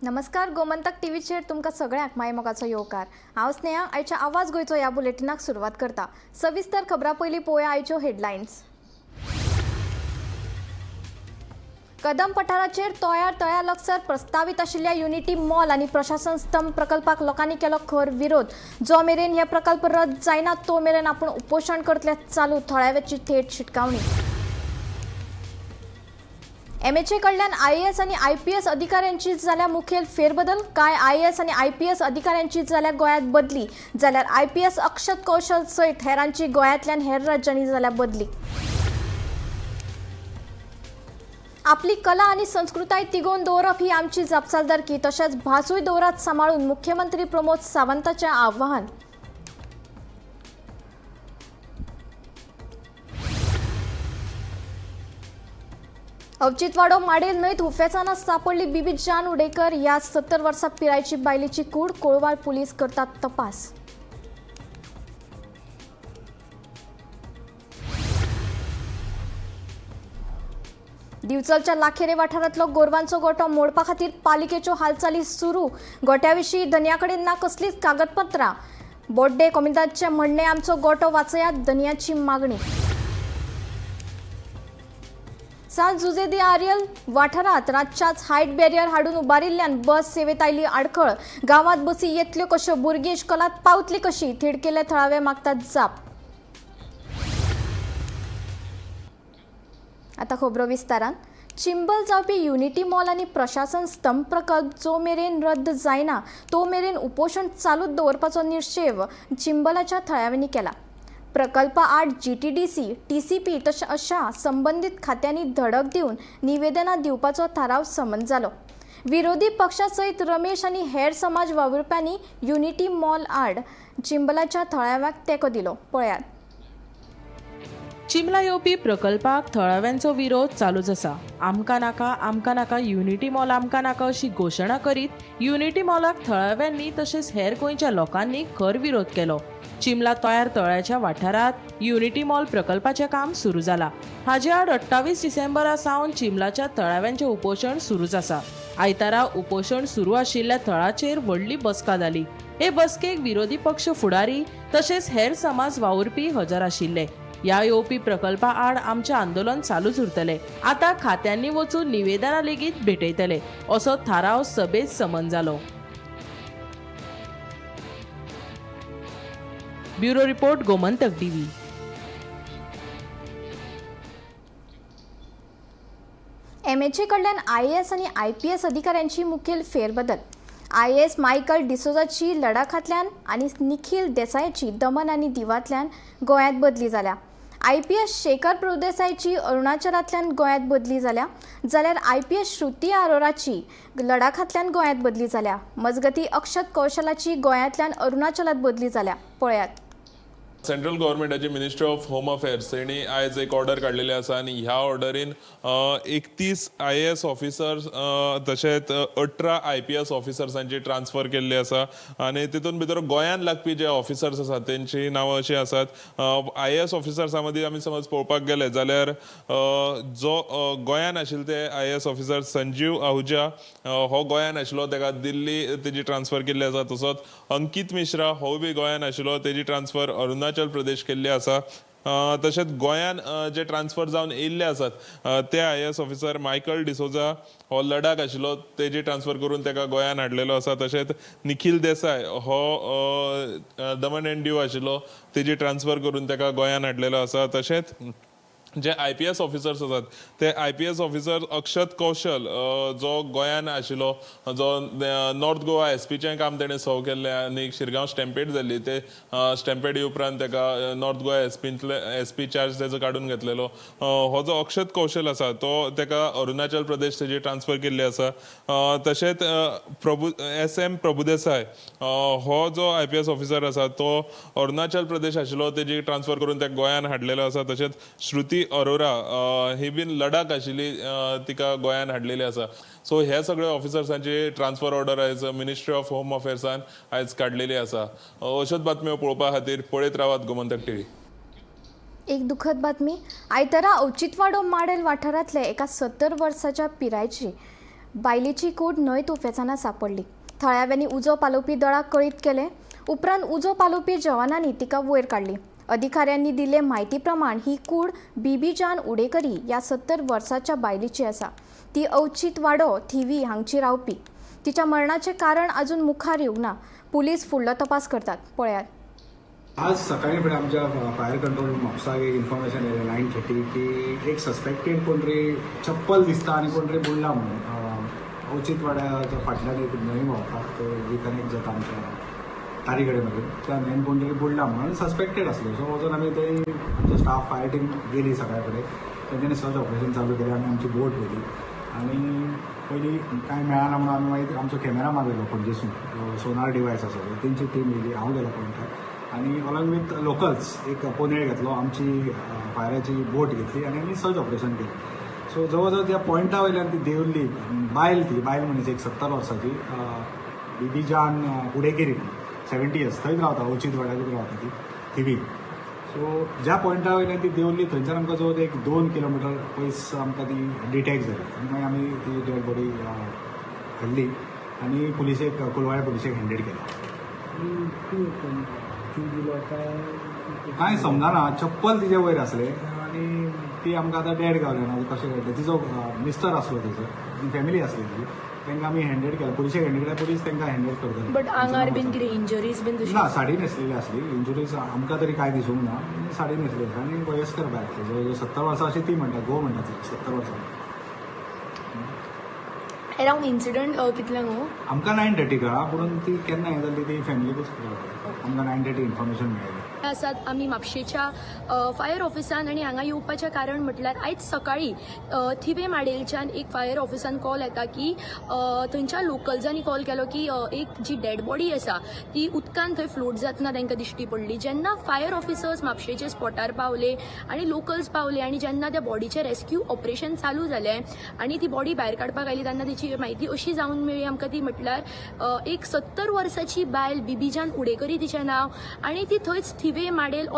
नमस्कार गोमंतक टीव्हीचेर तुमकां सगळ्यांक मायमोगाचो येवकार। हांव स्नेहा आयच्या आवाज गोंयचो ह्या बुलेटिनाक सुरवात करता। सविस्तर खबरां पयलीं पळोवया आयच्यो हेडलायन्स। कदम पठाराचेर तळ्या लागसार प्रस्तावित आशिल्ल्या युनिटी मॉल आनी प्रशासन स्तंभ प्रकल्पाक लोकांनी केलो खर विरोध। जो मेरेन हे प्रकल्प रद्द जायना तो मेरेन आपण उपोशण करतले चालू, थळाव्याची थेट शिटकावणी। एमएचए कडल्यान आयएएस आनी आयपीएस अधिकाऱ्यांची जाल्या मुखेल फेरबदल। काय आयएएस आनी आयपीएस अधिकाऱ्यांची जाल्या गोंयांत बदली, जाल्यार आयपीएस अक्षत कौशल सयत हेरांची गोंयांतल्यान हेर राज्यांनी जाल्या बदली। आपली कला आनी संस्कृताय तिगोवन दवरप ही आमची जापसालदारकी, तशेंच भासूय दवरात सांबाळून मुख्यमंत्री प्रमोद सावंताचें आव्हान। अवचितवाडो माडेल न्हंयत हुफेसाना सापडली बीबी जान उडेकर ह्या 70 वर्सां पिरायेची बायलेची कूड। कोळवाळ पुलीस करतात तपास। दिवचलच्या लाखेरे वाठारांतलो गोरवांचो गोठो मोडपा खातीर पालिकेच्यो हालचाली सुरू। गोठ्याविशीं धन्याकडेन ना कसलीच कागदपत्रां। बोड्डे कॉमिदादचें म्हणणें आमचो गोठो वाचयात, धन्याची मागणी। सांत जुजे दी आर्यल वाठारांत रातच्याच हायट बॅरियर हाडून उबारिल्ल्यान बस सेवेत आयली आडखळ। गांवांत बसी येतल्यो कश्यो, भुरगीं इश्कोलांत पावतलीं कशीं, थिडकेले थळावे मागतात जाप। आतां खबरो विस्तारान। चिंबल जावपी युनिटी मॉल आनी प्रशासन स्तंभ प्रकल्प जो मेरेन रद्द जायना तो मेरेन उपोशण चालूच दवरपाचो निश्चेव चिंबलाच्या थळाव्यांनी केला। प्रकल्पा आड जीटीडीसी, टीसीपी तशें अशा संबंधीत खात्यांनी धडक दिवन निवेदनां दिवपाचो थाराव समन जालो। विरोधी पक्षा सयत रमेश आनी हेर समाज वावुरप्यांनी युनिटी मॉल आड चिंबलाच्या थळाव्याक तेंको दिलो। पळयात। चिंबला येवपी प्रकल्पाक थळाव्यांचो विरोध चालूच आसा। आमकां नाका युनिटी मॉल आमकां नाका अशी घोशणा करीत युनिटी मॉलाक थळाव्यांनी तशेंच हेर गोंयच्या लोकांनी खर विरोध केलो। चिंबला तळ्याच्या वाठारांत युनिटी मॉल प्रकल्पाचें काम सुरू जाला। हाचे आड 28 डिसेंबरा सावन चिंबलाच्या थळाव्यांचें उपोशण सुरूच आसा। आयतारा उपोशण सुरू आशिल्ल्या थळाचेर व्हडली बसका जाली। हे बसकेक विरोधी पक्ष फुडारी तशेंच हेर समाज वावुरपी हजर आशिल्ले। ह्या येवपी प्रकल्पा आड आमचें आंदोलन चालूच उरतलें। आतां खात्यांनी वचून निवेदनां लेगीत भेटयतले असो थाराव सभेत समन जालो। Bureau report Gomantak TV. MHA कडल्यान आयएएस आनी आयपीएस अधिकाऱ्यांची मुखेल फेरबदल। आयएएस मायकल डिसोजाची लडाखांतल्यान आनी निखिल देसायची दमन आनी दिवांतल्यान गोंयांत बदली जाल्या। आयपीएस शेखर प्रभुदेसायची अरुणाचलांतल्यान गोंयांत बदली जाल्या, जाल्यार आयपीएस श्रुती अरोराची लडाखांतल्यान गोंयांत बदली जाल्या। मजगती अक्षत कौशलाची गोंयांतल्यान अरुणाचलांत बदली जाल्या। पळयात। सेंट्रल गव्हर्मेंटाची मिनिस्ट्री ऑफ होम अफेअर्स यांनी आयज एक ऑर्डर काढलेली आसा आनी ह्या ऑर्डरीन 31 आयएएस ऑफिसर्स तशेंच 18 आयपीएस ऑफिसर्सांची ट्रान्सफर केल्ली आसा आनी तितून भितर गोंयांत लागपी जे ऑफिसर्स आसात तेंची नांवां अशीं आसात। आयएएस ऑफिसर्सां मदीं आमी समज पळोवपाक गेले जाल्यार जो गोंयांत आशिल्लो ते आयएएस ऑफिसर संजीव आहुजा हो गोंयांत आशिल्लो, तेका दिल्ली तेजी ट्रान्सफर केल्ली आसा। तसोच अंकीत मिश्रा हो बी गोंयांत आशिल्लो, तेजी ट्रान्सफर अरुणाचल प्रदेश केल्ली आसा। तशेंच गोंयांत जे ट्रान्सफर जावन येयल्ले आसात ते आयएएस ऑफिसर मायकल डिसोजा हो लडाख आशिल्लो, तेजी ट्रान्सफर करून तेका गोंयांत हाडलेलो आसा। तशेंच निखिल देसाय हो दमन एंड दीव आशिल्लो, तेजी ट्रान्सफर करून तेका गोंयांत हाडलेलो आसा। तशेंच जे आयपीएस ऑफिसर्स आसात ते आयपीएस ऑफिसर अक्षत कौशल जो गोंयांत आशिल्लो, जो नॉर्थ गोवा एसपीचें काम तेणें सव केल्लें आनी शिरगांव स्टॅम्पेड जाल्ली, ते स्टॅम्पेडी उपरांत तेका नॉर्थ गोवा एसपी चार्ज तेजो काडून घेतलेलो। हो जो अक्षत कौशल आसा तो तेका अरुणाचल प्रदेश तेजी ट्रान्सफर केल्ली आसा। तशेंच एम प्रभुदेसाय हो जो आयपीएस ऑफिसर आसा तो अरुणाचल प्रदेश आशिल्लो, तेजी ट्रान्सफर करून तेका गोंयांत हाडलेलो आसा। तशेंच श्रुती अरोरा ही बीन लडाख आशिल्ली, तिका गोंयांत हाडलेली आसा। सो हे सगळे ऑफिसर्सांची ट्रान्सफर ऑर्डर आयज मिनिस्ट्री ऑफ होम अफेअर्सान आयज काडलेली आसा। अश्योच बातम्यो पळोवपा खातीर पळयत रावात गोमंतक टीव्ही। एक दुखद बातमी। आयतारा अवचितवाडो माडेल वाठारांतले एका 70 वर्साच्या पिरायेची बायलेची कूड न्हंयत उफेसाना सापडली. थळाव्यांनी उजो पालोवपी दळाक कळीत केले. उपरांत उजो पालोवपी जवानांनी तिका वयर काडली. अधिकाऱ्यांनी दिले म्हायती प्रमाण ही कूड बीबी जान उडेकरी ह्या 70 वर्साच्या बायलेची आसा. ती अवचित वाडो थिवी हांगची रावपी. तिच्या मरणाचे कारण अजून मुखार येवंक ना. पुलीस फुडलो तपास करतात. पळयात. आज सकाळी फुडें आमच्या फायर कंट्रोल म्हापसाक एक इन्फॉर्मेशन येयलें 9:30 की एक सस्पेक्टेड कोण तरी चप्पल दिसता आनी कोण तरी बुडला म्हणून अवचित वाड्याच्या फाटल्यान एक न्हंय व्हांवता तो रिकनेक्ट जाता आमच्या तारीगडे मदीं त्या न्हंयेन कोण तरी बुडला म्हणून सस्पेक्टेड आसलो. सो वचून आमी थंय आमचो स्टाफ फायर टीम गेली सकाळी फुडें. तेंच्यांनी सर्च ऑपरेशन चालू केलें आमी आमची बोट व्हेली आनी पयलीं कांय मेळना म्हणून आमी मागीर आमचो कॅमेरा मागयलो पणजेसून सोनार डिवायस आसा तो तेंची टीम येयली. हांव गेलो पॉयंटार आनी अलॉंग विथ लोकल्स एक पोनेळ घेतलो आमची फायराची बोट घेतली आनी आमी सर्च ऑपरेशन केलें. सो जवळ जवळ त्या पॉयंटा वयल्यान ती देंवल्ली बायल मनीस एक 70 वर्साची बीबी जान उडेकेरी 70 इयर्स थंयच रावता अवचित वाड्याकूच रावता ती थिवी. सो ज्या पॉयंटा वयल्यान ती देंवल्ली थंयच्यान आमकां जवळ एक 2 किलोमिटर पयस आमकां ती डिटेक्ट जाली आनी मागीर आमी ती डेड बॉडी हाडली आनी पुलिशेक कोलवाळे पुलिशेक हँडेड केला. कांय समजना चप्पल तिचे वयर आसले आनी ती आमकां आतां डेड गावली ना कशें घडलें. तिचो मिस्टर आसलो थंयसर फॅमिली आसली ती तांकां आमी हँडेड केला पुलिशेक हँडेड केल्या पुलीस तांकां हँडेड करतली. बट आंगार बीन कितें इंजरीज बीन ना साडी न्हेसलेली आसली. इंजुरीज आमकां तरी कांय दिसूंक ना. साडी न्हेसलेली आसा आनी वयस्कर बाय आसली जवळ जवळ 70 वर्सां अशी ती म्हणटा गो म्हणटा ती 70 वर्सां. अरावंड इन्सिडंट कितल्यांक आमकां 9:30 का पूण ती केन्ना हें जाल्ली ती फॅमिलीकूच आमकां 9:30 इन्फॉर्मेशन मेळ्ळी. आसात आमी म्हापशेच्या फायर ऑफिसान आनी हांगा येवपाचें कारण म्हटल्यार आयज सकाळी थिवे माडेलच्यान एक फायर ऑफिसान कॉल येता की थंयच्या लोकल्सांनी कॉल केलो की एक जी डेड बॉडी आसा ती उदकान थंय फ्लोट जातना तांकां दिश्टी पडली. जेन्ना फायर ऑफिसर्स म्हापशेचे स्पॉटार पावले आनी लोकल्स पावले आनी जेन्ना त्या बॉडीचें रेस्क्यू ऑपरेशन चालू जालें आनी ती बॉडी भायर काडपाक आयली तेन्ना तिची म्हायती अशी जावन मेळ्ळी आमकां ती म्हटल्यार एक 70 वर्साची बायल बीबी जान उडेकरी तिचें नांव आनी ती थंयच थिवे माडेल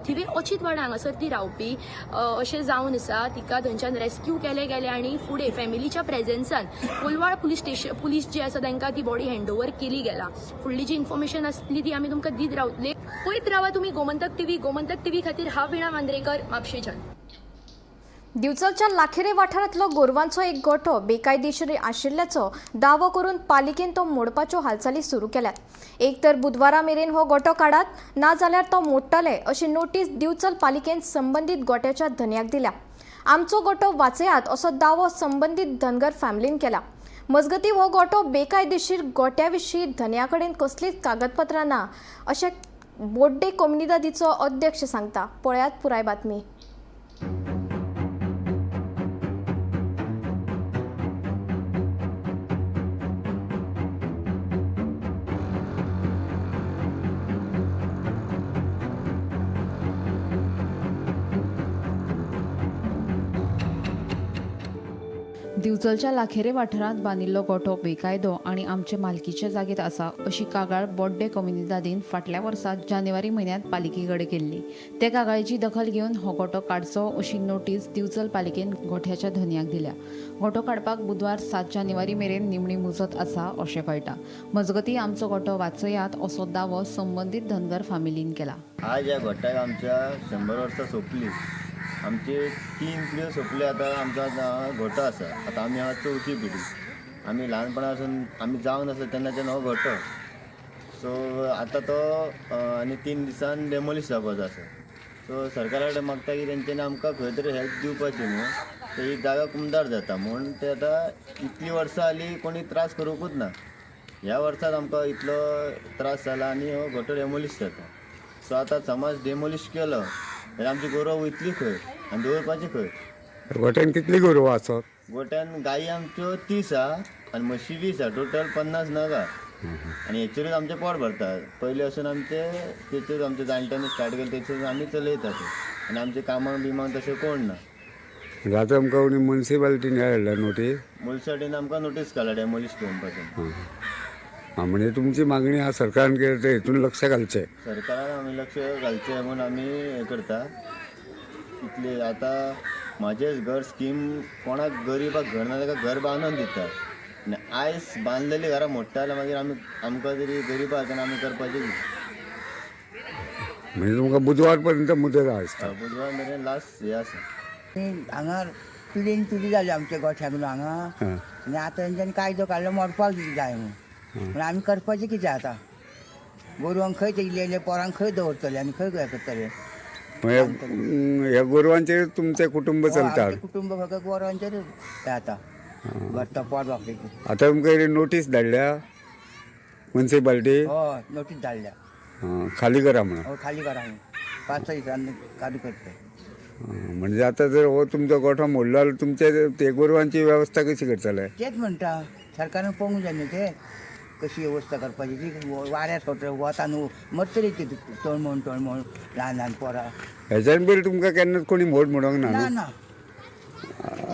थिवे अचित वाडा हांगासर ती रावपी अशें जावन आसा. तिका थंयच्यान रेस्क्यू केलें गेलें आनी फुडें फॅमिलीच्या प्रेझेन्सान कोलवाळ पुलीस जी आसा तांकां ती बॉडी हँडओव्हर केली गेला. फुडली जी इन्फॉर्मेशन आसली ती आमी तुमकां दीत रावतले. पळयत रावा तुमी गोमंतक टीव्ही खातीर हांव विणा मांद्रेकर म्हापशेच्यान. दिवचलच्या लाखेरे वाठारांतलो गोरवांचो एक गोठो बेकायदेशीर आशिल्ल्याचो दावो करून पालिकेन तो मोडपाच्यो हालचाली सुरू केल्यात. एक तर बुधवारा मेरेन हो गोठो काडात नाजाल्यार तो मोडटले अशी नोटीस दिवचल पालिकेन संबंदीत गोठ्याच्या धन्याक दिल्या. आमचो गोठो वाचयात असो दावो संबंदीत धनगर फॅमिलीन केला. मजगती हो गोठो बेकायदेशीर गोठ्याविशीं धन्या कडेन कसलीच कागदपत्रां ना अशें बोड्डे कम्युनिदादीचो अध्यक्ष सांगता. पळयात पुराय बातमी. दिवचलच्या लाखेरे वाठारांत बांदिल्लो गोठो बेकायदो आनी आमचे मालकीचे जागेत आसा अशी कागाळ बोड्डे कम्युनिदादीन फाटल्या वर्साक जानेवारी म्हयन्यांत पालिके कडेन केल्ली. ते कागाळीची दखल घेवन हो गोठो काडचो अशी नोटीस दिवचल पालिकेन गोठ्याच्या धन्याक दिल्या. गोठो काडपाक बुधवार 7 जानेवारी मेरेन निमणी मुजत आसा अशें कळटा. मजगती आमचो गोठो वाचयात असो दावो संबंदीत धनगर फामिलीन केला. आज ह्या गोठ्याक आमच्या 100 वर्सां सोंपली. आमचे 3 पिढ्यो सोंपले. आतां आमचो गोठो आसा. आतां आमी आहा 4थी पिढी. आमी ल्हानपणासून आमी जावन आसले तेन्नाच्यान हो गोठो. सो आतां तो आनी 3 दिसान डेमोलिश जावपाचो आसा. सो सरकारा कडेन मागता की तेंच्यांनी आमकां खंय तरी हेल्प दिवपाची न्हू. ही जागा कुमदार जाता म्हणून ते आतां इतलीं वर्सां जालीं कोणी त्रास करूंकूच ना. ह्या वर्सात आमकां इतलो त्रास जाला आनी हो गोठो डेमोलिश जाता. सो आतां समज डेमोलिश केलो जाल्यार आमची गोरवां वयतली खंय आनी दवरपाची खंय. गोठ्यान कितली गोरवां आसत? गोठ्यान गायी आमच्यो 30 आहा आनी म्हशी 20 आहा. टोटल 50 नग आहा. आनी हेचेरूच आमचें पोट भरता. पयलीं वचून आमचे तेचेर आमच्या जाणट्यांनी स्टार्ट केलें तेचेर आमी चलयतात आनी आमचे कामाक बिमाक तशें कोण ना. आतां आमकां कोणी मुन्सिपालिटीन हाडला नोटीस? मुन्सिपाल्टीन आमकां नोटीस घाला डेमोलिश करून पासून. म्हणजे तुमची मागणी हा सरकारान केली तर हेतून लक्ष घालचें. सरकारान आमी लक्ष घालचें म्हणून आमी हें करता. इतले आतां म्हाजेच घर स्कीम कोणाक गरीबाक घर ना ताका घर बांदून दिता. आनी आयज बांदलेली घरां मोडटा जाल्यार मागीर आमकां तरी गरीब आसा आमी करपाचें कितें? म्हणजे तुमकां बुधवार पर्यंत मुदत आसता. बुधवार मेरेन लास्ट हे आसा. हांगा पिढी जाली आमच्या गोठ्याक हांगा हां. आनी आतां तेंच्यांनी कायदो काडलो मोडपाक जाय म्हणून आमी करपाचें कितें आतां? गोरवांक खंय ते इल्ले पोरांक खंय दवरतले आनी खंय हें करतले? ह्या गोरवांचेर तुमचें कुटुंब चलता. आमचें कुटुंब फक्त गोरवांचेर हें आतां भरता पोट बाकरीक. आतां तुमकां नोटीस धाडल्या मुन्सिपाल्टी हय नोटीस धाडल्या. खाली करा म्हणून. हय खाली करा 5-6 दिसांनी खाली करता. म्हणजे आता जर हो तुमचो गोठो मोडलो जाल्यार तुमचे ते गोरवांची वेवस्था कशी करतले? तेच म्हणटा सरकारान पळोवंक जाय न्ही ते कशी वेवस्था करपाची ती वाऱ्यार वता न्हू मरतली ती तळमळ ल्हान पोरां. हेच्यान पयलीं तुमकां केन्नाच कोणी मोड म्हणूंक ना ना न्हू? ना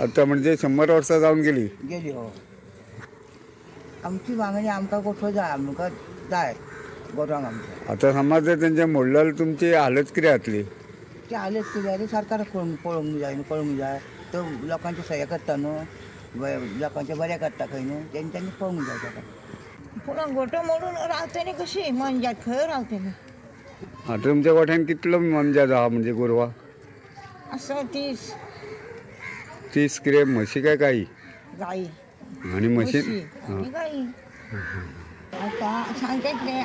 आतां म्हणजे 100 वर्सां जावन गेली. गेली. हो आमची मागणी आमकां गोठो जाय आमकां जाय गोरवांक आमच्या. आतां समज जर तेंचे मोडलो जाल्यार तुमची हालत कितें जातली? ते आलेच कितें सरकार पळोवंक जाय न्हू कळूंक जाय तो लोकांचे सह्य करता न्हू लोकांचे बरें करता खंय न्हू तेंच्यांनी पळोवंक जाय ताका. पूण गोठो मोडून रावतली कशी मनजात खंय रावतली? आतां तुमच्या गोठ्यान कितलो मनजा आहा म्हणजे गोरवां? असं 30 कितें म्हशी काय गाई? गाई आनी म्हशी आनी गाई. आतां सांगता कितें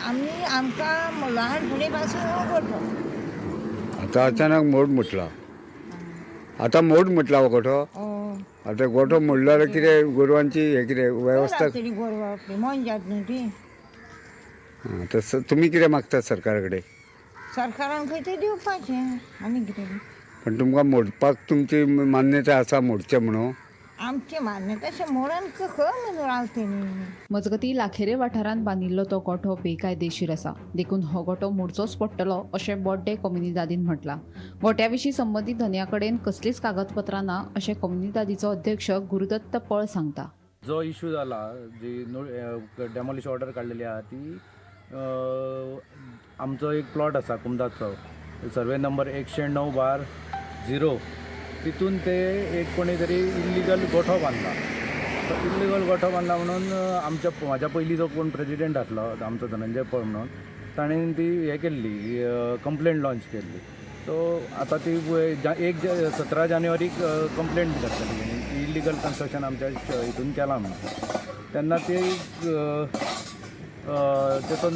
आमकां ल्हानपणी पासून हो गोठो. आतां अचानक मोड म्हटला. आतां मोड म्हटला हो गोठो. आतां गोठो मोडलो जाल्यार कितें गोरवांची हे कितें वेवस्था? रावतली गोरवां आपली मनजात न्हू ती. तुमी कितें मागतात सरकारा कडेन? सरकारान खंय ते दिवपाचें आनी कितें. पण तुमकां मोडपाक तुमची मान्यता आसा मोडचें म्हणून? आमचे मान्य तशें मोडून खंय म्हणून रावतली. मजगतीं लाखेरे वाठारांत बांदिल्लो तो गोठो बेकायदेशीर आसा देखून हो गोठो मोडचोच पडटलो अशें बोड्डे कम्युनिदादीन म्हटलां. गोठ्या विशीं संबंदीत धन्या कडेन कसलींच कागदपत्रां ना अशें कम्युनिदादीचो अध्यक्ष गुरुदत्त पळ सांगता. जो इश्यू जाला जी डेमोलिश ऑर्डर काडलेली आहा ती आमचो एक प्लॉट आसा कुमदाचो सर्वे नंबर 109/0 तितून ते एक कोणी तरी इल्लिगल गोठो बांदला. तो इल्लिगल गोठो बांदला म्हणून म्हाज्या पयलीं जो कोण प्रेजिडेंट आसलो आमचो धनंजय पळ म्हणून ताणें ती हे केल्ली कंप्लेंट लॉन्च केल्ली. सो आतां ती 17 जानेवारीक कंप्लेंट करतली इल्लिगल कन्स्ट्रक्शन आमच्या हितून केलां म्हणून. तेन्ना ते तेतून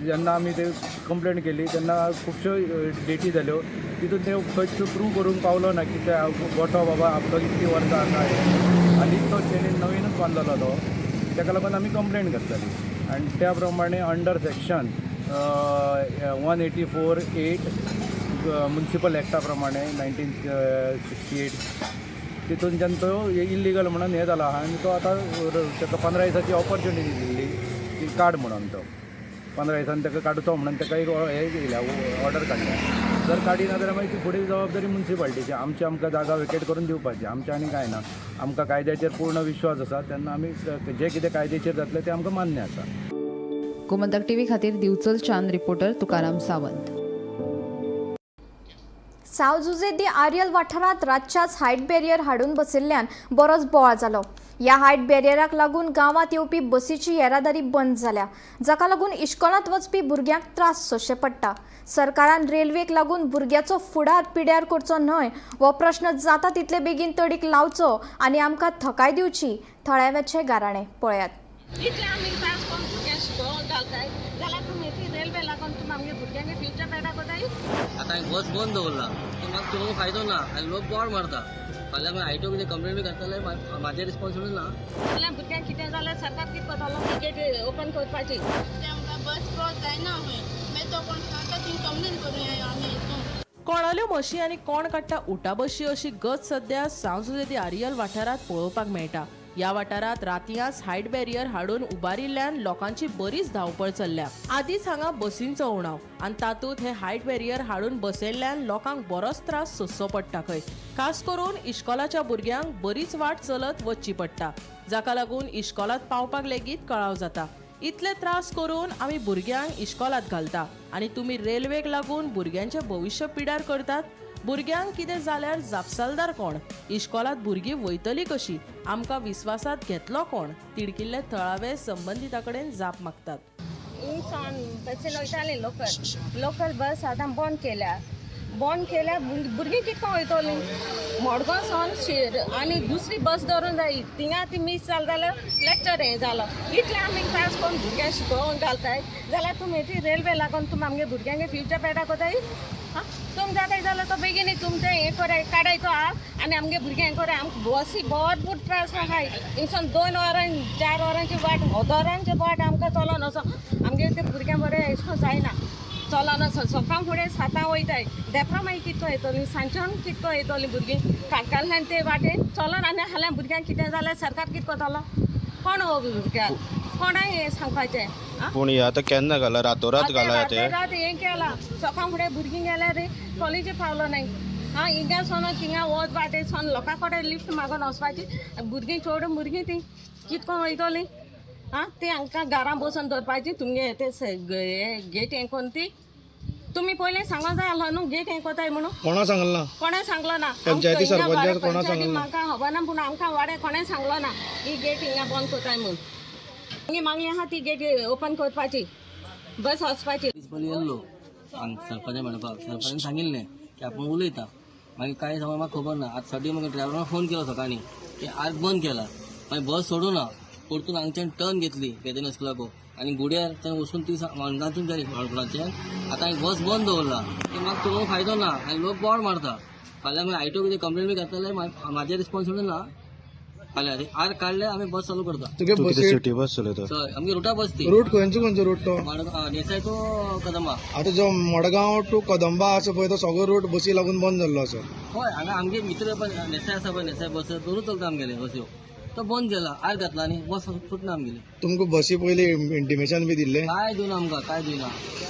जेन्ना आमी ते कंप्लेंट केली तेन्ना खुबश्यो डेटी जाल्यो तितून ते खंयच प्रूव करूंक पावलो ना की ते गोठो बाबा आपलो इतली वर्सां आसा आनी तो तेणी नवीनच बांदलेलो तो ताका लागून आमी कंप्लेंट करतली. आनी त्या प्रमाणे अंडर सेक्शन 184(8) म्युनिसिपल एक्टा प्रमाणे 1968 तितून जेन्ना तो इल्लिगल म्हणून हे जाला आनी तो आतां ताका 15 दिसाची ऑपॉर्च्युनिटी दिल्ली की काड म्हणून तो 15 दिसांनी ताका काडचो म्हणून ताका एक हे केल्या ऑर्डर काडल्या. जर काडिना जाल्यार मागीर ती फुडें जबाबदारी म्युनिसिपाल्टीची आमकां जागा वेकेट करून दिवपाची आमचें आनी कांय ना. आमकां कायद्याचेर पूर्ण विश्वास आसा तेन्ना आमी जें कितें कायदेशीर जातलें तें आमकां मान्य आसा. गोमंतक टीव्ही खातीर दिवचलच्यान रिपोर्टर तुकाराम सावंत. सावजुजे आर्यल वाठारांत रातच्याच हायट बॅरियर हाडून बसयिल्ल्यान बरोच बोवाळ जालो. ह्या हायट बॅरियराक लागून गांवांत येवपी बसीची येरादारी बंद जाल्या जाका लागून इश्कोलांत वचपी भुरग्यांक त्रास सोंसचे पडटा. सरकारान रेल्वेक लागून भुरग्याचो फुडार पिड्यार करचो न्हय हो प्रश्न जाता तितले बेगीन तडीक लावचो आनी आमकां थकाय दिवची थळाव्याचें गाराणें पळयात. इतले आमी त्रास करून भुरग्यांक शिकोवंक घालताय जाल्यार तुमी ती रेल्वे लागून तुमी आमगे भुरग्यांक फ्युचर पेडा कोताय. आतां हांवें बस बंद दवरला तो म्हाका चलोवंक फायदो ना आनी लोक बोवाळ मारता. फाल्यां मागीर आयटो कितें कंप्लेन बी घातले म्हाजें रिस्पॉन्सिबल ना. जाल्यार भुरग्यांक कितें जाल्यार सरकार कितें करतलो टिकेट ओपन करपाची. आमकां बस क्रॉस जायना खंय मागीर तो कोण सांगता ती कंप्लेन करूया आमी हितून. कोणाल्यो म्हशी आनी कोण काडटा उटा बशी अशी गत सध्या सावजुजे आर्यल वाठारांत पळोवपाक मेळटा. ह्या वाठारांत रातयास हायट बॅरियर हाडून उबारिल्ल्यान लोकांची बरीच धांवपळ चल्ल्या. आदींच हांगा बसींचो उणाव आनी तातूंत हे हायट बॅरियर हाडून बसयल्ल्यान लोकांक बरोच त्रास सोंसचो पडटा खंय. खास करून इश्कोलाच्या भुरग्यांक बरीच वाट चलत वचची पडटा जाका लागून इश्कोलांत पावपाक लेगीत कळाव जाता. इतले त्रास करून आमी भुरग्यांक इश्कोलांत घालता आनी तुमी रेल्वेक लागून भुरग्यांचें भविश्य पिड्यार करतात. भुरग्यांक कितें जाल्यार जापसालदार कोण? इश्कोलात भुरगीं वयतलीं कशीं? आमकां विस्वासात घेतलो कोण? तिडकिल्ले थळावे संबंधिता कडेन जाप मागतात. इंसान बसीन वयतालीं लोकल बस आतां बंद केल्या भुरगीं कितको वयतलीं मडगांव सावन आनी दुसरी बस धरून जाय थिंगा ती मिस जाली जाल्यार लेक्चर हें जालो इतले आमी त्रास करून भुरग्यांक शिकोवंक घालताय जाल्यार तुमी ती रेल्वे लागून तुमी आमगे भुरग्यांगे फ्युचर पेडा कोताय. तुम जाताय जाल्यार तो बेगीन तुमचें हें कराय काडाय तो आनी आमगे भुरग्यांक कराय आमकां बसी भरपूर त्रास आहाय इंसान 2 वरां 4 वरांची वाट हजारांची वाट आमकां चलोन वचो आमगे ते भुरग्यांक बरें अशें करून जायना चलोन वचो सकाळ फुडें 7 वयताय देपा मागीर कितको येतलीं सांजच्यान कितको येतलीं भुरगीं काडल्यान ते वाटेन चलोन आनी हाल्यां भुरग्यांक कितें जाल्यार सरकार कितको जालो कोण भुरग्यांक कोणाय हें सांगपाचें. पूण हे आतां केन्ना घाला रातोरात घाला ते रात हें केलां सकाळ फुडें भुरगीं गेल्यार कॉलेजी पावलो नाय हिंगा सोन थिंगा वच वाटे सोन लोकां कडेन लिफ्ट मागून वचपाची भुरगीं चोड भुरगीं ती कितको वयतलीं ती हांकां घरां बसून दवरपाची तुमगे ते गेट हें कोन्न ती तुमी पयलें सांगो जाय आसलो न्हू गेट हें कोताय म्हणून कोणा सांगला कोणें सांगलो ना पंचायती सरपंचाक कोणा पंचायती सांगला म्हाका खबर ना पूण आमकां वाडे कोणें सांगलो ना ही गेट हिंगा बंद कोताय म्हणून मागीर आहा ती गेट ओपन करपाची बस वचपाची. प्रिंसिपल येयल्लो सरपंच म्हणपाक सरपंचान सांगिल्लें की आपूण उलयता मागीर कांय समज म्हाका खबर ना आतां सद्या म्हाका ड्रायव्हरान फोन केलो सकाळीं की आज बंद केला मागीर बस सोडूं ना परतून हांगच्यान टर्न घेतली वेदन स्कुलाको आनी गुड्यार थंय वचून ती वांगडातून जाली वाळपणाच्यान आतां हांवें बस बंद दवरला की म्हाका तो फायदो ना आनी लोक बोवाळ मारता फाल्यां मागीर आयटो कितें कंप्लेन बी घातले म्हाजें रिस्पॉन्सिबिलिटी ना फाल्यां आर काडले आमी बस चालू करता. सिटी बस चलयता हय आमगे रुटा बस ती रूट खंयचो रूट तो देसाय तो कदंबा. आतां जो मडगांव टू कदंबा आसा पळय तो सगळो रूट बसी लागून बंद जाल्लो आसा. हय हांगा आमगे मित्र पण नेसाय आसा पळय नेसाय बस दोनूच चलता आमगेले बस्यो तो बंद केला आर घातला न्ही बस सुटना आमगेली. तुमकां बसी पयलीं इंटिमेशन बी दिल्लें काय दिना आमकां काय दिना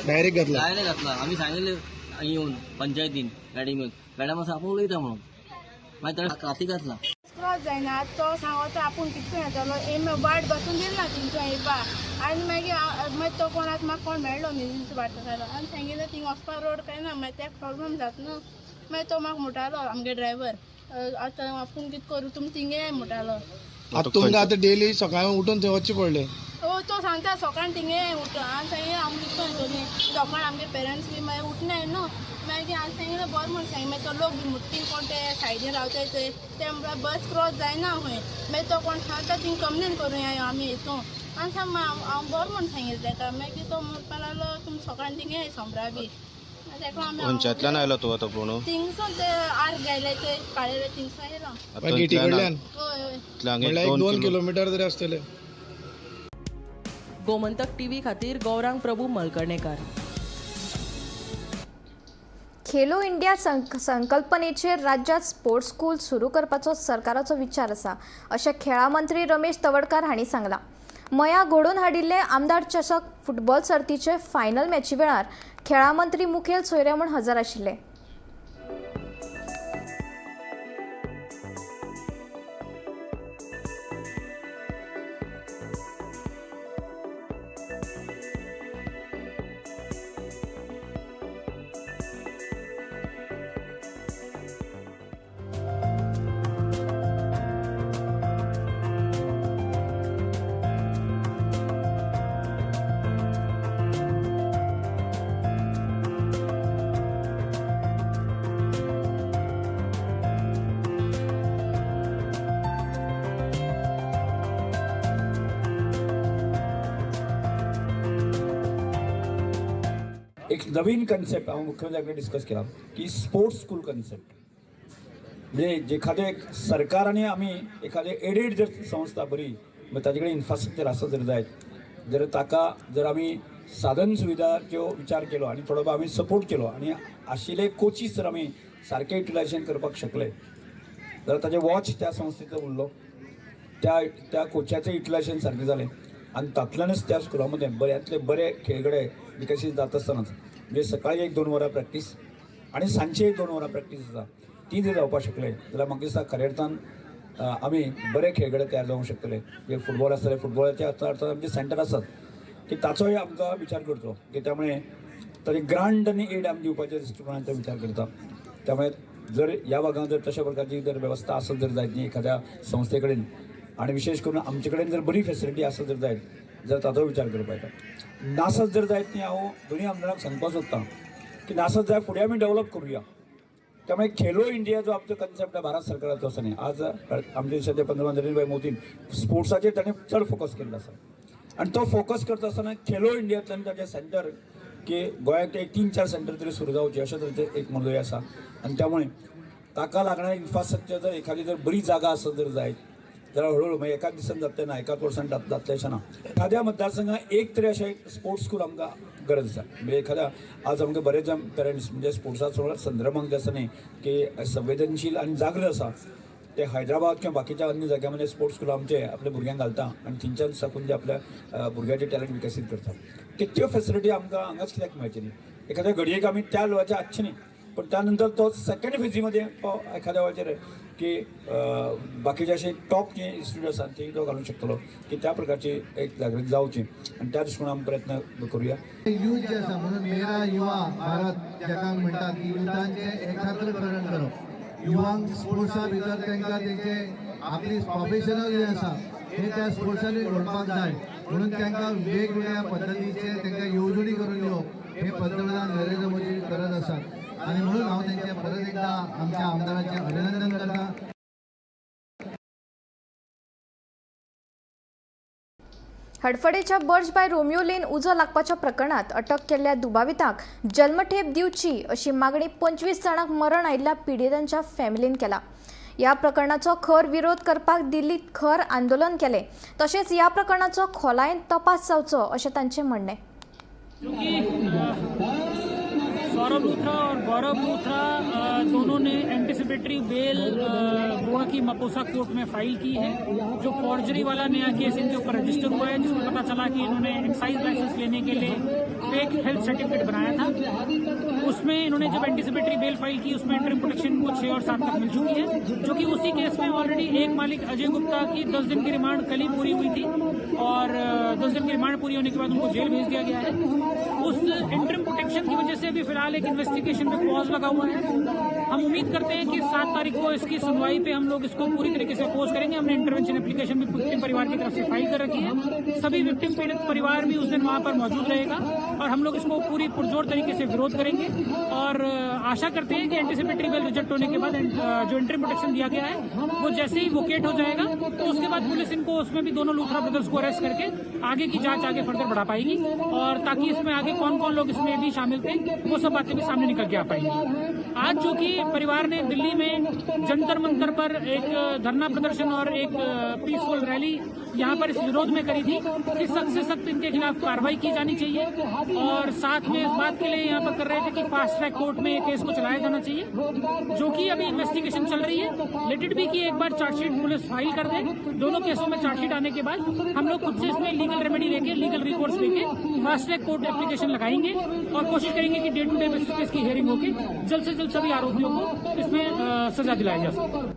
डायरेक्ट घातला डायरेक्ट घातला आमी सांगिल्लें येवन पंचायतीन मॅडम आसा आपूण उलयता म्हणून मागीर ताणें राती घातला. क्रॉस जायना तो सांगता आपूण कितको येतलो एम वाट बसून दिला तिंचो येवपाक आनी मागीर तो कोणाक म्हाका कोण मेळ्ळो न्ही वाटेकारो आनी सांगिल्लें थिंग वचपा रोड काय ना मागीर तेका प्रॉब्लम जाता न्हू मागीर तो म्हाका म्हणटालो आमगे ड्रायव्हर आतां आपूण कितें करूं तुमी थिंग ये म्हणटालो. आतां तुमकां आतां डेली सकाळीं उठून थंय वचचें पडलें. तो सांगता सकाळीं थिंग ये उठून आनी सांगिल्लें आमी कितको येतलीं सकाळ आमगे पेरंट्स बी मागीर उठनाय न्हू मागीर हांवें सांगिल्लें बरें म्हूण सांगिल्लें मागीर तो लोक बी मुट्टीन कोण ते सायडीन रावताय ते म्हणल्यार बस क्रॉस जायना खंय मागीर तो कोण सांगता थिंग कंप्लेन करुया आमी हितून आनी सांग हांव बरें म्हूण सांगिल्लें ताका मागीर तो म्हणपा लागलो तुमी सकाळीं थिंग ये सोमरा बी खंयच्यातल्यान आयलो तूं आतां पूण थिंगसून ते आर गायले ते काळेले थिंगसून येयलो गेटी कडल्यान हय 2 किलोमिटर तरी आसतले. गोमंतक टीव्ही खातीर गौरांग प्रभू मळकर्णेकार. खेलो इंडिया संकल्पनेचेर राज्यात स्पोर्ट्स स्कूल सुरू करपाचो सरकाराचो विचार आसा अशें खेळा मंत्री रमेश तवडकार हांणी सांगलां. मया घडोवन हाडिल्ले आमदार चषक फुटबॉल सर्तीचे फायनल मॅची वेळार खेळा मंत्री मुखेल सोयरे म्हूण हजर आशिल्ले. एक नवीन कन्सेप्ट हांव मुख्यमंत्र्याकडे डिस्कस केला की स्पोर्ट्स स्कूल कन्सेप्ट म्हणजे एखादे सरकार आणि आम्ही एखादे एडेड जर संस्था बरी मग ताजे कडेन इन्फ्रास्ट्रक्चर आसा जर जायत जर ताका जर आमी साधन सुविधांचो विचार केलो आनी थोडो आमी सपोर्ट केलो आनी आशिल्ले कोचीस जर आमी सारकें युटिलायजेशन करपाक शकले जाल्यार ताजे वॉच त्या संस्थेचो उरलो त्या कोचाचें युटिलायजेशन सारकें जालें आनी तातूंतल्यानच त्या स्कुलामध्ये बऱ्यांतले बरे खेळगडे विकसीत जात आसतनाच म्हणजे सकाळी 1-2 वरां प्रॅक्टीस आनी सांजचे 1-2 वरां प्रॅक्टीस आसा ती जर जावपाक शकले जाल्यार म्हाका दिसता खऱ्या अर्थान आमी बरे खेळगडे तयार जावंक शकतले म्हणजे फुटबॉल आसतले फुटबॉलाच्या अर्थान आमचे सेंटर आसात की ताचोय आमकां विचार करचो की त्यामुळे ताजे ग्रांट आनी एड आमी दिवपाचे दृश्टिकोनांचो विचार करता. त्यामुळे जर ह्या भागात जर तशा प्रकारची जर व्यवस्था आसत जर जायत न्ही एखाद्या संस्थे कडेन आनी विशेष करून आमचे कडेन जर बरी फॅसिलिटी आसत जर जायत जर ताचो विचार करपा येता. नासत जर जायत न्ही हांव दोनूय आमदारांक सांगपाक सोदतां की नासत जाय फुडें आमी डेव्हलप करूया. त्यामुळे खेलो इंडिया जो आमचो कन्सेप्ट आहे भारत सरकाराचो आसा न्ही आज आमचे सध्या पंतप्रधान नरेंद्र भाई मोदीन स्पोर्ट्साचेर ताणें चड फोकस केल्लो आसा आनी तो फोकस करता आसतना खेलो इंडियांतल्यान ताचें सेंटर की गोंयांत एक 3-4 सेंटर तरी सुरू जावचे अशें तरेचें एक मोदय आसा. आनी त्यामुळे ताका लागणारे इन्फ्रास्ट्रक्चर जर एखादी जर बरी जागा आसत जर जायत जाल्यार हळूहळू मागीर एकाच दिसान जातलें ना, एकाच वर्सान जातलें अशें ना. एखाद्या मतदारसंघात एक तरी अशें स्पोर्ट्स स्कूल आमकां गरज आसा. म्हणजे एखाद्या आज आमकां बरेच जाण पेरंट्स म्हणजे स्पोर्ट्सा संदर्भांक जे आसा न्ही की संवेदनशील आनी जागृत आसा ते हैदराबाद किंवा बाकीच्या अन्य जाग्यामध्ये स्पोर्ट्स स्कूल आमचे आपल्या भुरग्यांक घालता आनी थंयच्यान साकून जे आपल्या भुरग्याचे टॅलंट विकसीत करता. त्यो फॅसिलिटी आमकां हांगाच कित्याक मेळची न्ही. एखाद्या घडयेक आमी त्या लेवलाचेर हाडचे न्ही पण त्यानंतर तो सेकंड फेजीमध्ये तो एखाद्या वेळाचेर की बाकीचे असे टॉप जे इन्स्टिट्यूट आसात ते तो घालूंक शकतलो की त्या प्रकारची एक जागृती जावची आनी त्या दृश्टीन आमी प्रयत्न करूया. यूथ जे आसा म्हणून मेरा युवा भारत जाका म्हणटात की युथांचे एकाग्रीकरण करप. युवांक स्पोर्ट्सा भितर तांकां तेंचे आपली प्रोफेशनल जे आसा हे त्या स्पोर्ट्सांनी घडपाक जाय म्हणून तांकां वेगवेगळ्या पद्दतीचे तांकां येवजणी करून दिवप हे पंतप्रधान नरेंद्र मोदी करत आसात आणि म्हणून हांव तेंचे परत एकदा आमच्या आमदारांचे अभिनंदन करता. हडफडेच्या बर्ज बाय रोमियो लेन उजो लागपाच्या प्रकरणात अटक केल्ल्या दुबावितांक जल्मठेप दिवची अशी मागणी 25 जाणांक मरण आयिल्ल्या पिडितांच्या फॅमिलीन केला. या प्रकरणाचो खर विरोध करपाक दिल्लीत खर आंदोलन केले. तशेंच या प्रकरणाचो खोलायेन तपास जावचो अशें तांचें म्हणणें. सौरभ लूथरा और गौरव लूथरा दोनों ने एंटिसिपेटरी बेल गोवा की मकोसा कोर्ट में फाइल की है. जो फॉर्जरी वाला नया केस इनके ऊपर रजिस्टर हुआ है जिसमें पता चला कि इन्होंने एक्साइज लाइसेंस लेने के लिए फेक हेल्थ सर्टिफिकेट बनाया था. उसमें इन्होंने जब एंटिसिपेटरी बेल फाइल की उसमें इंटरिम प्रोटेक्शन को 6 और 7 तक मिल चुकी है जो कि उसी केस में ऑलरेडी एक मालिक अजय गुप्ता की 10 दिन की रिमांड कल ही पूरी हुई थी और 10 दिन की रिमांड पूरी होने के बाद उनको जेल भेज दिया गया है. उस इंटरिम प्रोटेक्शन की वजह से अभी फिलहाल एक इन्वेस्टिगेशन में पॉज लगा हुआ है. हम उम्मीद करते हैं कि 7 तारीख को इसकी सुनवाई पे हम लोग इसको पूरी तरीके से अपोज करेंगे. हमने इंटरवेंशन एप्लीकेशन भी विक्टिम परिवार की तरफ से फाइल कर रखी है. सभी विक्टिम पीड़ित परिवार भी उस दिन वहां पर मौजूद रहेगा और हम लोग इसको पूरी पुरजोर तरीके से विरोध करेंगे और आशा करते हैं कि एंटिसिपेटरी बेल रिजेक्ट होने के बाद जो इंटरिम प्रोटेक्शन दिया गया है वो जैसे ही वोकेट हो जाएगा तो उसके बाद पुलिस इनको उसमें भी दोनों लूथरा ब्रदर्स को अरेस्ट करके आगे की जांच आगे फर्दर बढ़ा पाएगी और ताकि इसमें आगे कौन कौन लोग इसमें भी शामिल थे वो सब बातें भी सामने निकल के आ पाएंगी. आज जो कि परिवार ने दिल्ली में जंतर मंतर पर एक धरना प्रदर्शन और एक पीसफुल रैली यहाँ पर इस विरोध में करी थी कि सख्त से सख्त इनके खिलाफ कार्रवाई की जानी चाहिए और साथ में इस बात के लिए यहाँ पर कर रहे थे कि फास्ट ट्रैक कोर्ट में केस को चलाया जाना चाहिए जो कि अभी इन्वेस्टिगेशन चल रही है. लेट इट बी कि एक बार चार्जशीट पुलिस फाइल कर दे. दोनों केसों में चार्जशीट आने के बाद हम लोग खुद से इसमें लीगल रेमेडी लेके लीगल रिकोर्स लेके फास्ट ट्रैक कोर्ट एप्लीकेशन लगाएंगे और कोशिश करेंगे कि डे टू डे बेसिस पे इसकी हियरिंग होके जल्द से जल्द सभी आरोपियों को इसमें सजा दिलाई जा सके.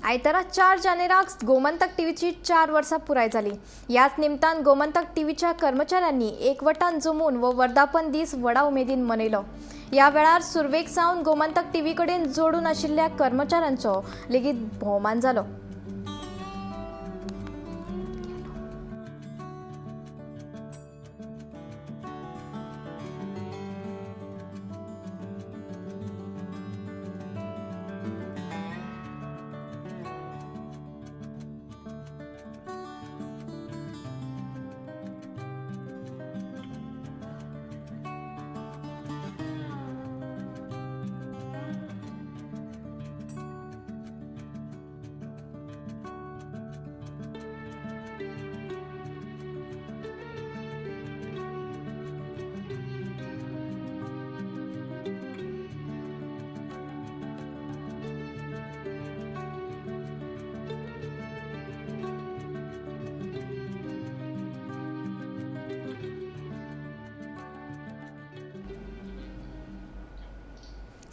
आयतारा 4 जानेराक गोमंतक टीव्हीची 4 वर्सां पुराय जाली. याच निमतान गोमंतक टीव्हीच्या कर्मचाऱ्यांनी एकवटान जमून व वर्धापन दीस व्हडा उमेदीन मनयलो. या वेळार सुरवेक सावन गोमंतक टीव्ही कडेन जोडून आशिल्ल्या कर्मचाऱ्यांचो लेगीत भोवमान जालो.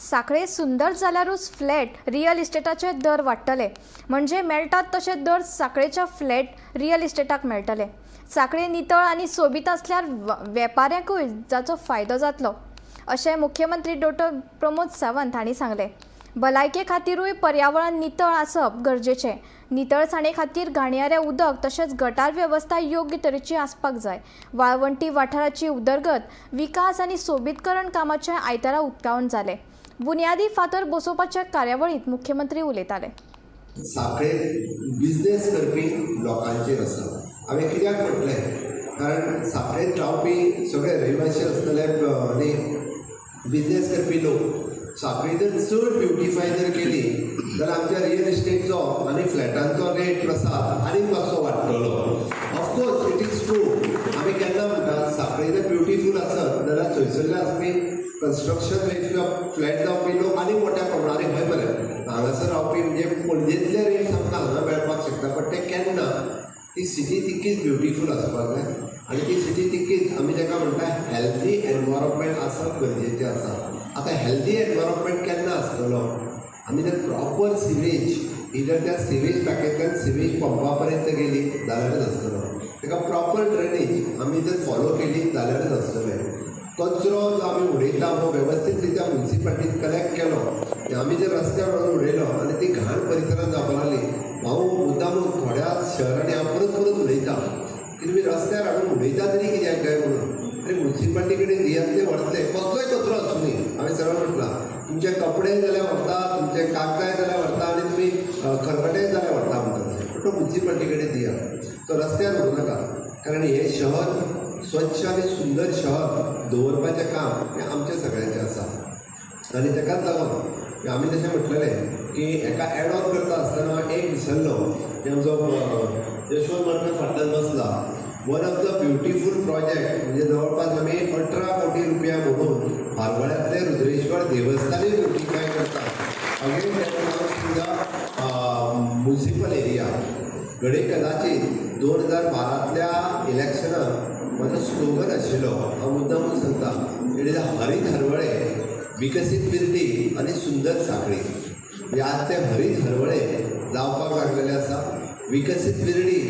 साखळे सुंदर जाल्यारूच फ्लॅट रियल इस्टेटाचे दर वाडटले. म्हणजे मेळटात तशे दर साखळेच्या फ्लॅट रियल इस्टेटाक मेळटले. साखळे नितळ आनी सोबीत आसल्यार वेपाऱ्यांकूय जाचो फायदो जातलो अशें मुख्यमंत्री डॉ. प्रमोद सावंत हांणी सांगलें. भलायके खातीरूय पर्यावरण नितळ आसप गरजेचें. नितळसाणे खातीर घाणयारें उदक तशेंच गटार वेवस्था योग्य तरेची आसपाक जाय. वाळवंटी वाठाराची उदरगत विकास आनी सोबीतकरण कामाचें आयतारा उक्तावण जालें. बुन्यादी फातर बसोवपाच्या कार्यावळींत मुख्यमंत्री उलयताले. साखळे बिझनेस करपी लोकांचेर आसा. हांवें कित्याक म्हटलें कारण साखळेंत रावपी सगळे रहिवासी आसतले न्ही बिझनेस करपी लोक साखळी जर चड ब्युटिफाय जर केली जाल्यार आमच्या रियल इस्टेटचो आनी फ्लॅटांचो रेट प्रसार आनीक मातसो वाडटलो. Of course it is true. आमी केन्ना म्हणटा साखळी जर ब्युटिफूल आसत जाल्यार थंयसरले आसपी कन्स्ट्रक्शन रेट फ्लॅट जावपी लोक आनी मोठ्या प्रमाणान खंय बरें हांगासर रावपी म्हणजे पणजेंतले रेट्स आमकां हांगा मेळपाक शकता. बट ते केन्ना ती सिटी तितकीच ब्युटिफूल आसपाक जाय आनी ती सिटी तितकीच आमी जाका म्हणटा हेल्थी एनवायरमेंट आसप गरजेचें आसा. आतां हेल्थी एनवायरमेंट केन्ना आसतलो आमी जर प्रॉपर सिवेज ही जर त्या सिवेज पॅकेटान सिवेज पंपा पर्यंत गेली जाल्यारच आसतलो. ताका प्रॉपर ड्रेनेज आमी जर फॉलो केली जाल्यारच आसतलें. कचरो जो आमी उडयता हो वेवस्थीत रित्या म्युन्सिपाल्टीन कलेक्ट केलो आमी जर रस्त्यार व्हरून उडयलो आनी ती घाण परिसरांत जावपाक लागली. हांव मुद्दामून थोड्या शहरांनी हांव परत परत उडयता की तुमी रस्त्यार हाडून उडयता तरी कित्याक काय म्हणून. आनी म्युन्सिपाल्टी कडेन दियात ते व्हरतले कसलोय कचरो आसूं न्ही. हांवें सरळ म्हटलां तुमचे कपडे जाल्यार व्हरता तुमचे कागदाय जाल्यार व्हरता आनी तुमी खरकटे जाल्यार व्हरता म्हणटाले. पूण तो म्युन्सिपाल्टी कडेन दियात. तो रस्त्यार व्हरू नाका कारण हे शहर स्वच्छ आनी सुंदर शहर दवरपाचें काम हें आमचें सगळ्यांचें आसा. आनी ताकाच लागून आमी तशें म्हटलेलें की हेका एड ऑन करता आसतना एक विसरलो की आमचो यशवंत मार्केट फाटल्यान बसला. One of the beautiful project म्हणजे जवळपास आमी 18 कोटी रुपया म्हणून फार्गोळ्यांतले रुद्रेश्वर देवस्थानूय ब्युटिफाय करता. अगेन म्युन्सिपल एरिया घडये कदाचित 2012तल्या इलेक्शनाक म्हजो स्लोगन आशिल्लो हांव मुद्दामून सांगता इट इज अ हरीत हरवळे विकसीत बिर्डी आनी सुंदर साखळी. म्हणजे आज ते हरीत हरवळे जावपाक लागलेले आसा. विकसीत बिर्डी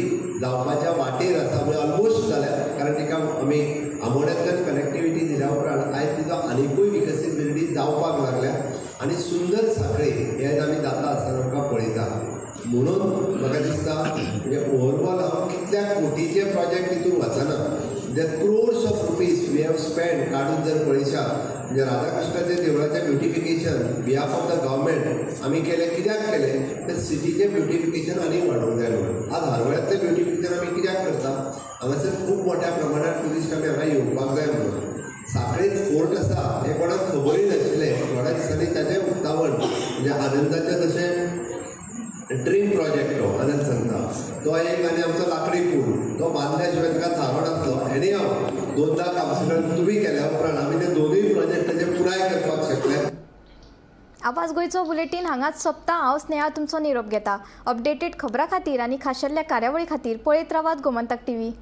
जावपाच्या वाटेर आसा म्हणजे ऑलमोस्ट जाल्या कारण तिका आमी आमोड्यांतल्यान कनेक्टिविटी दिल्या उपरांत आयज तिजो आनिकूय विकसीत बिर्डी जावपाक लागल्या. आनी सुंदर साखळी हे आमी जाता आसतना आमकां पळयता. म्हणून म्हाका दिसता म्हणजे ओवरऑल हांव कितल्या कोटीचे प्रोजेक्ट तितून वचना म्हणजे crores of rupees we have spend काडून जर पळयशा म्हणजे राधाकृष्णाच्या देवळाचें beautification behalf of the government आमी केलें. कित्याक केलें तर सिटीचें ब्युटिफिकेशन आनी वाडोवंक जाय म्हणून. आज हार्वळ्यांतलें ब्युटिफिकेशन आमी कित्याक करता हांगासर खूब मोठ्या प्रमाणात ट्युरिस्ट आमी हांगा येवपाक जाय म्हणून. साखळेंत फोर्ट आसा हें कोणाक खबरूय नाशिल्लें. थोड्या दिसांनी ताचें उक्तावण म्हणजे आनंदाचें जशें ड्रीम प्रोजेक्ट तो आनंद सांगता तो एक आनी आमचो लाकडी पूल तो बांदल्या शिवाय ताका थारो नासलो. एनी हांव 2दा कावन्सिलर तुमी केल्या उपरांत आमी ते दोनूय प्रोजेक्टाचे पुराय करपाक शकले. आवाज गोंयचो बुलेटीन हांगाच सोंपता. हांव स्नेहा तुमचो निरोप घेता. अपडेटेड खबरां खातीर आनी खाशेल्ल्या कार्यावळी खातीर पळयत रावात गोमंतक टीव्ही.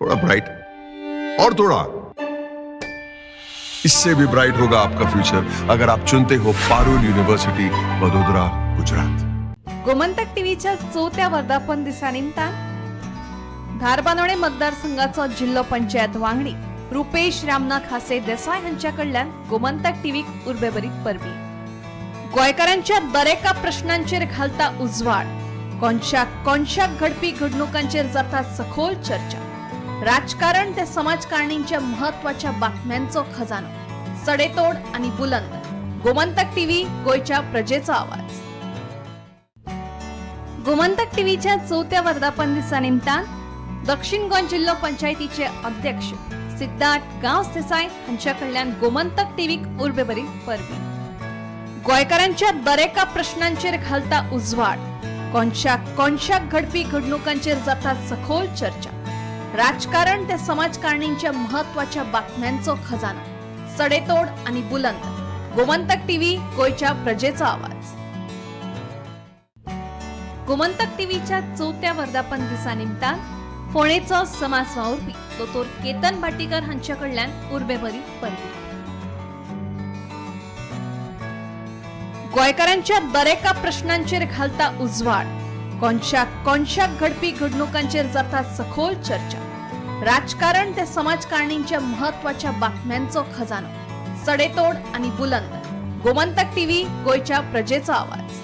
थोड़ा ब्राइट और थोड़ा इससे भी ब्राइट होगा आपका फ्यूचर अगर आप चुनते हो पारुल यूनिवर्सिटी वडोदरा गुजरात. गोमंतक टीव्हीच्या 4थ्या वर्धापन दिसा निमतान धारबांदोडे मतदारसंघाचो जिल्लो पंचायत वांगडी रुपेश रामनाथ खासे देसाय हांच्या कडल्यान गोमंतक टीव्हीक उर्बेभरीत परबी. गोंयकारांच्या दरेका प्रश्नांचेर घालता उजवाड. कोणशाक घडपी घडणुकांचेर जाता सखोल चर्चा. राजकारण ते समाजकारणींच्या महत्वाच्या बातम्यांचो खजानो. सडेतोड आणि बुलंद. गोमंतक टीव्ही गोयच्या प्रजेचा आवाज. गोमंतक टीव्हीच्या 4थ्या वर्धापन दिसा निमतान दक्षिण गोंय जिल्लो पंचायतीचे अध्यक्ष सिद्धार्थ गांवस देसाय हांच्या कडल्यान गोमंतक टीव्हीक उर्बेभरीत परबी. गोंयकारांच्या दरेका प्रश्नांचेर घालता उजवाड. कोणशाक घडपी घडणुकांचेर जाता सखोल चर्चा. राजकारण ते समाजकारणींच्या महत्वाच्या बातम्यांचो खजाना. सडेतोड आणि बुलंद. गोमंतक टीव्ही, गोयच्या प्रजेचा आवाज. गोमंतक टीव्हीच्या 4थ्या वर्धापन दिसा निमतान फोणेचो समाज वावुरपी दोतोर केतन भाटीकर हांचे कडल्यान उर्बेभरी परबी. गोंयकारांच्या दरेका प्रश्नांचेर घालता उजवाड. कोणशाक घडपी घडणुकांचेर जाता सखोल चर्चा. राजकारण ते समाजकारणींच्या महत्वाच्या बातम्यांचो खजानो. सडेतोड आणि बुलंद. गोमंतक टीव्ही, गोयच्या प्रजेचा आवाज.